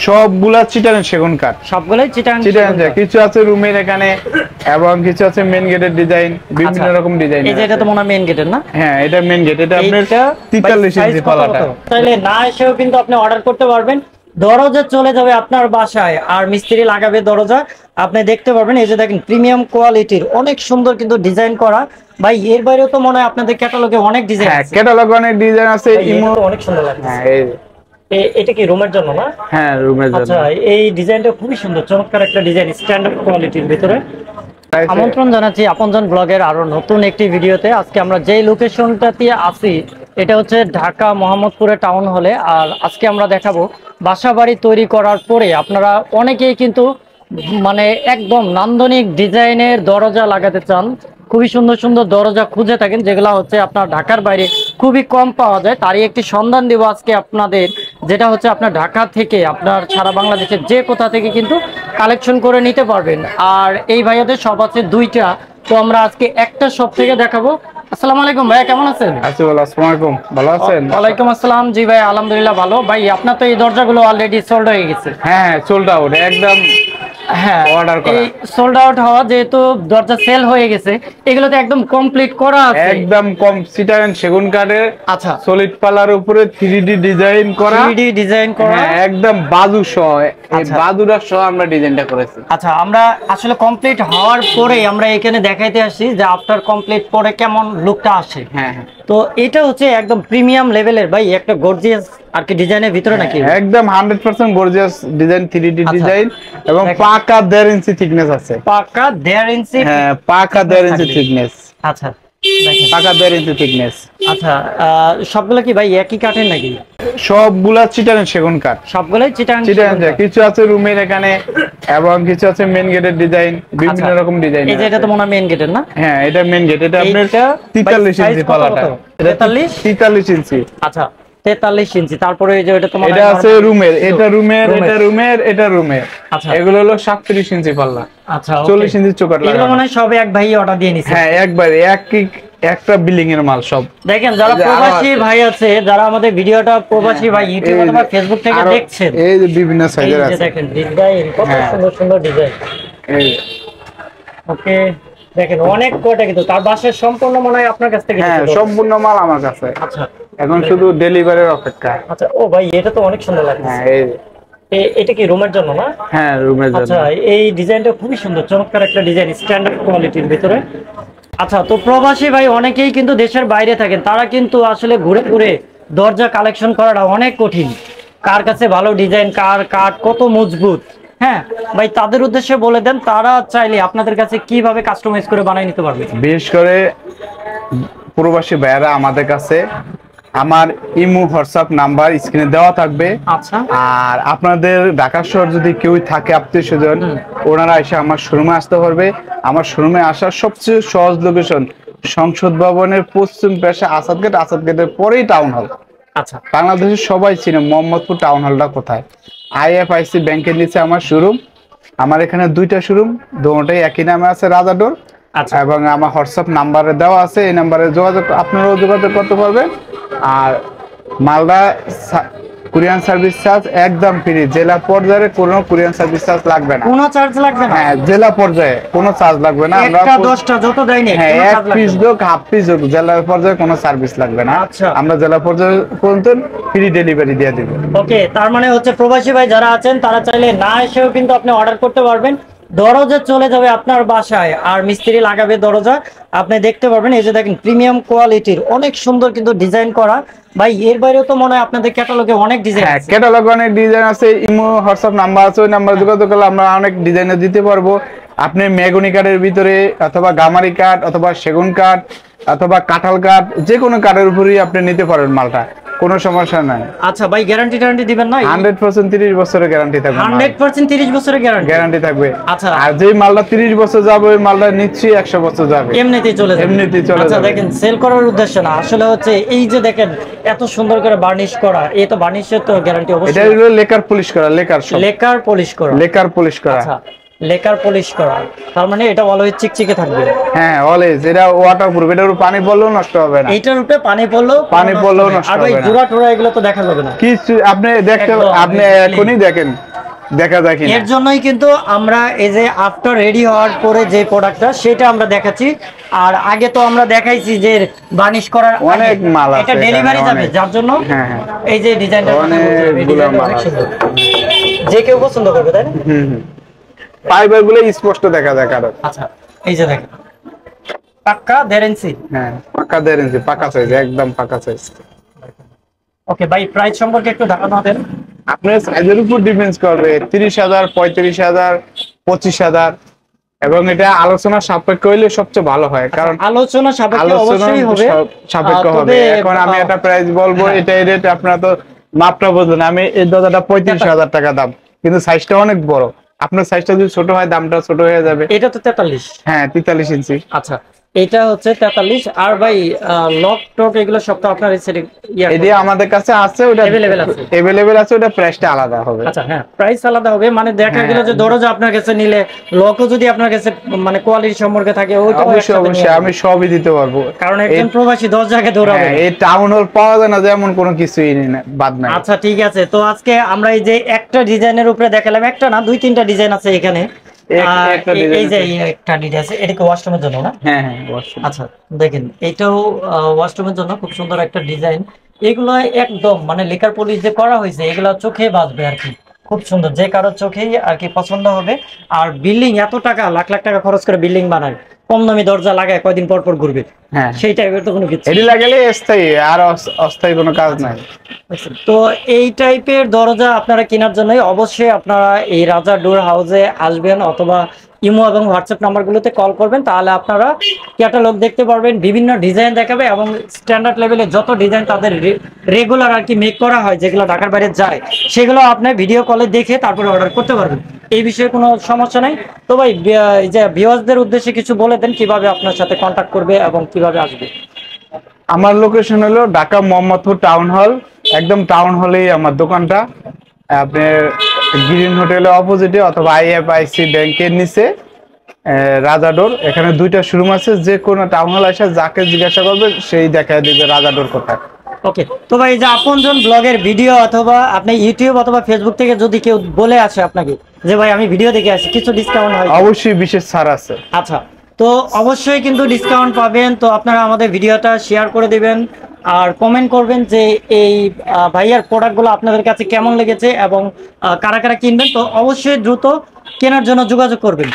সবগুলা চিটাগাং সেগুন কাঠ, সবগুলাই চিটাগাং। কিছু আছে রুমের এখানে এবং কিছু আছে মেইন গেটের ডিজাইন, বিভিন্ন রকম ডিজাইন। এই যে এটা তো মনে হয় মেইন গেটের না? হ্যাঁ, এটা মেইন গেট। এটা আপনার 43 ইঞ্চি পাল্লাটা। তাহলে না এসেও কিন্তু আপনি অর্ডার করতে পারবেন। দরজা চলে যাবে আপনার বাসায়, আর মিস্ত্রি লাগাবে দরজা। আপনি দেখতে পারবেন, এই যে দেখেন প্রিমিয়াম কোয়ালিটির অনেক সুন্দর কিন্তু ডিজাইন করা। ভাই এর বাইরেও তো মনে হয় আপনাদের ক্যাটালগে অনেক ডিজাইন আছে। হ্যাঁ, ক্যাটালগে অনেক ডিজাইন আছে। অনেক সুন্দর লাগছে। হ্যাঁ, এটা কি রুমের জন্য না? হ্যাঁ, রুমের জন্য। আচ্ছা, এই ডিজাইনটা খুবই সুন্দর, চমৎকার একটা ডিজাইন, স্ট্যান্ডার্ড কোয়ালিটির ভিতরে। আমন্ত্রণ জানাচ্ছি আপনজন ব্লগের আরো নতুন একটি ভিডিওতে। আজকে আমরা যেই লোকেশনটাতে আছি এটা হচ্ছে ঢাকা মোহাম্মদপুরে টাউন হলে। আর আজকে আমরা দেখাবো বাসাবাড়ি তৈরি করার পরে আপনারা অনেকেই কিন্তু মানে একদম নান্দনিক ডিজাইনের দরজা লাগাতে চান। খুবই সুন্দর সুন্দর দরজা খুঁজে থাকেন, যেগুলো হচ্ছে আপনার ঢাকার বাইরে খুবই কম পাওয়া যায়। তারই একটি সন্ধান দেব আজকে আপনাদের, যেটা হচ্ছে আপনার ঢাকা থেকে আপনার সারা বাংলাদেশের যে কোথা থেকে কিন্তু কালেকশন করে নিতে পারবেন। আর এই ভাইয়াদের শপ আছে দুইটা, তো আমরা আজকে একটা শপ থেকে দেখাবো। আসসালামু আলাইকুম ভাইয়া, কেমন আছেন? আছি ভালো। আসসালামু আলাইকুম, ভালো আছেন? ওয়ালাইকুম আসসালাম। জি ভাই, আলহামদুলিল্লাহ ভালো। ভাই আপনার তো এই দরজাগুলো অলরেডি সোল্ড হয়ে গেছে। হ্যাঁ, সোল্ড আউট একদম। হ্যাঁ, অর্ডার করা, এই সোল্ড আউট হওয়া, যেহেতু দরজা সেল হয়ে গেছে, এগুলোতে একদম কমপ্লিট করা আছে, একদম কম চিটাগাং সেগুন কাঠের। আচ্ছা, সলিড পাল্লার উপরে 3D ডিজাইন করা, 3D ডিজাইন করা, একদম বাজু সহ। এই বাজুরা সহ আমরা ডিজাইনটা করেছি। আচ্ছা, আমরা আসলে কমপ্লিট হওয়ার পরে আমরা এখানে দেখাইতে আসছি যে আফটার কমপ্লিট পরে কেমন লুকটা আসে। হ্যাঁ, তো এটা হচ্ছে একদম প্রিমিয়াম লেভেলের ভাই, একটা গর্জিয়াস আর কি ডিজাইনের ভিতরে নাকি? একদম 100% গর্জিয়াস ডিজাইন, 3D ডিজাইন এবং পাকা 1.5 ইঞ্চি থিকনেস আছে। পাকা 1.5 ইঞ্চি? হ্যাঁ, পাকা 1.5 ইঞ্চি থিকনেস। আচ্ছা, দেখেন পাকা 1.5 ইঞ্চি থিকনেস। আচ্ছা, সবগুলো কি ভাই একই কাঠের নাকি? সবগুলা চিটাগাং সেগুন কাঠ, সবগুলাই চিটাগাং। কিছু আছে রুমের এখানে এবং কিছু আছে মেইন গেটের ডিজাইন, বিভিন্ন রকম ডিজাইন। এই যে এটা তো মনে হয় মেইন গেটের না? হ্যাঁ, এটা মেইন গেট। এটা আপনার 43 ইঞ্চি পাল্লাটা। 43 ইঞ্চি। আচ্ছা, 43 ইঞ্চি। তারপরে এই যে এটা তোমার, এটা আছে রুমের, এটা রুমের, এটা রুমের, এটা রুমের। আচ্ছা, এগুলো হলো 37 ইঞ্চি পাল্লা। আচ্ছা, 40 ইঞ্চি চৌকাঠ লাগানো। এগুলো মনে হয় সব এক ভাই অর্ডার দিয়ে নিছে। হ্যাঁ, একবারে একটা বিল্ডিং এর মাল সব। দেখেন, যারা প্রবাসী ভাই আছে, যারা আমাদের ভিডিওটা প্রবাসী ভাই ইউটিউব অথবা ফেসবুক থেকে দেখছেন, এই যে বিভিন্ন সাইজের আছে। দেখেন ডিজাইন, কত সুন্দর সুন্দর ডিজাইন। এই ওকে, দেখেন অনেক কয়টা কিন্তু তার বাসার সম্পূর্ণ মনে হয় আপনার কাছ থেকে। হ্যাঁ, সম্পূর্ণ মাল আমার কাছে। আচ্ছা, এখন শুধু ডেলিভারির অপেক্ষা। আচ্ছা, ও ভাই এটা তো অনেক সুন্দর লাগছে। হ্যাঁ, এটা কি রুমের জন্য না? হ্যাঁ, রুমের জন্য। আচ্ছা, এই ডিজাইনটা খুবই সুন্দর, চমৎকার একটা ডিজাইন, স্ট্যান্ডার্ড কোয়ালিটির ভিতরে। আচ্ছা, তো প্রবাসী ভাই অনেকেই কিন্তু দেশের বাইরে থাকেন, তারা কিন্তু আসলে ঘুরে ঘুরে দরজা কালেকশন করাটা অনেক কঠিন। কার কাছে ভালো ডিজাইন, কার কাঠ কত মজবুত। হ্যাঁ ভাই, তাদের উদ্দেশ্যে বলে দেন, তারা চাইলে আপনাদের কাছে কিভাবে কাস্টমাইজ করে বানিয়ে নিতে পারবে। বিশেষ করে প্রবাসী ভাইয়েরা আমাদের কাছে, আমার ইমো হোয়াটসঅ্যাপ নাম্বার স্ক্রিনে দেওয়া থাকবে। আচ্ছা, আর আপনাদের ঢাকা শহর যদি কেউ থাকে আত্মীয় স্বজন, ওনারা এসে আমার শোরুমে আসতে পারবে। আমার শোরুমে আসার সবচেয়ে সহজ লোকেশন সংসদ ভবনের পশ্চিম পাশে আসাদ গেট, আসাদ গেটের পরেই টাউন হল। আচ্ছা, বাংলাদেশের সবাই চিনে মোহাম্মদপুর টাউন হলটা কোথায়। IFIC ব্যাংকের নিচে আমার শোরুম। আমার এখানে দুইটা শোরুম, দুটোটাই একই নামে আছে, রাজা ডোর। আচ্ছা, এবং আমার হোয়াটসঅ্যাপ নাম্বারে দেওয়া আছে, এই নাম্বারে আপনারাও যোগাযোগ করতে পারবেন। আর মালদা কুরিয়ান সার্ভিস চার্জ একদম ফ্রি। জেলা পর্যায়ে কোনো কুরিয়ান সার্ভিস চার্জ লাগবে না। কোনো চার্জ লাগবে না? হ্যাঁ, জেলা পর্যায়ে কোনো চার্জ লাগবে না। আমরা 10টা যত দেয় না, হ্যাঁ, এক পিস হোক হাফ পিস হোক, জেলা পর্যায়ে কোনো সার্ভিস লাগবে না। আচ্ছা, আমরা জেলা পর্যায়ে পর্যন্ত ফ্রি ডেলিভারি দিয়ে দেব। ওকে, তার মানে হচ্ছে প্রবাসী ভাই যারা আছেন তারা চাইলে না এসেও কিন্তু আপনি অর্ডার করতে পারবেন। দরজা চলে যাবে আপনার বাসায়, আর মিস্ত্রি লাগাবে দরজা। আপনি দেখতে পারবেন, এই যে দেখেন প্রিমিয়াম কোয়ালিটির অনেক সুন্দর কিন্তু ডিজাইন করা। ভাই এর বাইরেও তো মনে হয় আপনাদের ক্যাটালগে অনেক ডিজাইন আছে। ক্যাটালগে অনেক ডিজাইন আছে। ইমো হোয়াটসঅ্যাপ নাম্বার আছে, ওই নাম্বারে যোগাযোগ করলে আমরা অনেক ডিজাইনে দিতে পারবো। আপনি মেহগনি কাঠের ভিতরে অথবা গামারি কাঠ অথবা সেগুন কাঠ অথবা কাঁঠাল কাঠ, যে কোনো কাঠের উপরেই আপনি নিতে পারেন মালটা, কোনো সমস্যা নাই। আচ্ছা ভাই, গ্যারান্টি দিবেন না? 100% 30 বছরের গ্যারান্টি থাকবে। 100% 30 বছরের গ্যারান্টি থাকবে। আচ্ছা, আর যেই মালটা 30 বছর যাবে ওই মালটা নিশ্চয়ই 100 বছর যাবে, এমনিতেই চলে যাবে। আচ্ছা, যাবে। দেখেন সেল করার উদ্দেশ্য না, আসলে হচ্ছে এই যে দেখেন এত সুন্দর করে বার্নিশ করা, এই তো বার্নিশের তো গ্যারান্টি অবশ্যই। এটা হলো লেকার পলিশ করা, লেকার পলিশ করা। আচ্ছা, লেকার পলিশ করা, তার মানে এটা অলওয়েজ চিকচিকে থাকবে। হ্যাঁ অলওয়েজ, এটা ওয়াটারপ্রুফ, এটার উপর পানি পড়লেও নষ্ট হবে না। এইটার উপরে পানি পড়লেও নষ্ট আর হবে ভাই না। জোড়া টোড়া এগুলো তো দেখা যাবে না কিছু আপনি দেখতে, একদম, আপনি এখনই দেখেন দেখা যায় কিনা। এর জন্যই কিন্তু আমরা এই যে আফটার রেডি হওয়ার পরে যে প্রোডাক্টটা সেটা আমরা দেখাচ্ছি। আর আগে তো আমরা দেখাইছি যে বার্নিশ করার অনেক মাল আছে, এটা ডেলিভারি যাবে, যার জন্য হ্যাঁ হ্যাঁ এই যে ডিজাইনটা অনেকগুলো মাল আছে। যে কেউ পছন্দ করবে, তাই না? ফাইবার গুলো স্পষ্ট দেখা যায় কারণ। আচ্ছা এই যে দেখেন পাক্কা 1.5 ইঞ্চি। হ্যাঁ পাকা 1.5 ইঞ্চি, পাকা সাইজ, একদম পাকা সাইজ। ওকে ভাই, প্রাইস সম্পর্কে একটু ধারণা দেন। আপনার সাইজের উপর ডিপেন্ড করবে, 30,000, 35,000, 25,000, এবং এটা আলোচনা সাপেক্ষ হইলে সবচেয়ে ভালো হয়, কারণ আলোচনা সাপেক্ষে অবশ্যই হবে, সাপেক্ষ হবে। এখন আমি একটা প্রাইস বলবো, এটা এই রেট, আপনারা তো মাপটা বুঝলেন। আমি এই দরজাটা 35,000 টাকা দাম, কিন্তু সাইজটা অনেক বড়। আপনার সাইজটা যদি ছোট হয় দামটা ছোট হয়ে যাবে। এটা তো 43। হ্যাঁ 43 ইঞ্চি। আচ্ছা এটা হচ্ছে 43। আর ভাই লক টক এগুলো সব তো আপনার এটি আমাদের কাছে আছে, ওটা अवेलेबल আছে, ওটা প্রাইসটা আলাদা হবে। আচ্ছা হ্যাঁ প্রাইস আলাদা হবে, মানে দেখা গেল যে দরজা আপনার কাছে নিলে লকও যদি আপনার কাছে মানে কোয়ালিটি সম্পর্কে থাকে ওইটা অবশ্যই আমি সবই দিতে পারবো, কারণ একজন প্রবাসী 10 জায়গায় দৌড়াবে। এই টাউন হল পাওয়া যায় না যেমন কোনো কিছুই বাদ নাই। আচ্ছা ঠিক আছে, তো আজকে আমরা এই যে একটা ডিজাইনের উপরে দেখালাম, একটা না 2-3টা ডিজাইন আছে এখানে। এই যে একটা ডিজাইন আছে, এটা কি ওয়াশরুমের জন্য না? হ্যাঁ হ্যাঁ ওয়াশরুম। আচ্ছা দেখেন এটাও ওয়াশরুমের জন্য খুব সুন্দর একটা ডিজাইন। এগুলো একদম মানে লেকার পলিশ যে করা হয়েছে, এগুলো চোখে বাজবে আর কি, খুব সুন্দর, যে কারোর চোখেই আর কি পছন্দ হবে। আর বিল্ডিং এত টাকা, লাখ লাখ টাকা খরচ করে বিল্ডিং বানায়, কম দামি দরজা লাগায় কয়দিন পর পর ঘুরবে, হ্যাঁ সেই টাইপের তো কোনো কিছু এডি লাগালে স্থায়ী, আর অস্থায়ী কোনো কাজ নাই। তো এই টাইপের দরজা আপনারা কেনার জন্যই অবশ্যই আপনারা এই রাজা ডোর হাউসে আসবেন, অথবা ইমো এবং হোয়াটসঅ্যাপ নাম্বারগুলোতে কল করবেন, তাহলে আপনারা ক্যাটালগ দেখতে পারবেন, বিভিন্ন ডিজাইন দেখাবে, এবং স্ট্যান্ডার্ড লেভেলে যত ডিজাইন তাদের রেগুলার আর কি মেক করা হয়, যেগুলো ঢাকার বাইরে যায়, সেগুলো আপনি ভিডিও কলে দেখে তারপরে অর্ডার করতে পারবেন, এই বিষয়ে কোনো সমস্যা নাই। তো ভাই এই যে ভিউয়ার্সদের উদ্দেশ্যে কিছু বলে দেন, কিভাবে আপনার সাথে কন্ট্যাক্ট করবে এবং কিভাবে আসবে। আমার লোকেশন হলো ঢাকা মোহাম্মদপুর টাউন হল, একদম টাউন হলেই আমার দোকানটা। আপনার গ্রিন হোটেলের অপোজিটে, অথবা আইএফআইসি ব্যাংকের নিচে রাজাডোর, এখানে 2টা শোরুম আছে। যে কোনো টাউন হল এসে যাকে জিজ্ঞাসা করবে সেই দেখায় দিবে রাজাডোর কোথায়। ওকে, তো ভাই যে আপনজন ব্লগের ভিডিও অথবা আপনি ইউটিউব অথবা ফেসবুক থেকে যদি কেউ বলে আসে আপনাকে যে ভাই আমি ভিডিও দেখে আসি, কিছু ডিসকাউন্ট হয়? অবশ্যই বিশেষ ছাড় আছে। আচ্ছা, তো অবশ্যই কিন্তু ডিসকাউন্ট পাবেন। তো আপনারা আমাদের ভিডিওটা শেয়ার করে দিবেন আর কমেন্ট করবেন যে এই ভাইয়ার প্রোডাক্টগুলো আপনাদের কাছে কেমন লেগেছে এবং কারা কারা কিনবেন। তো অবশ্যই দ্রুত কেনার জন্য যোগাযোগ করবেন।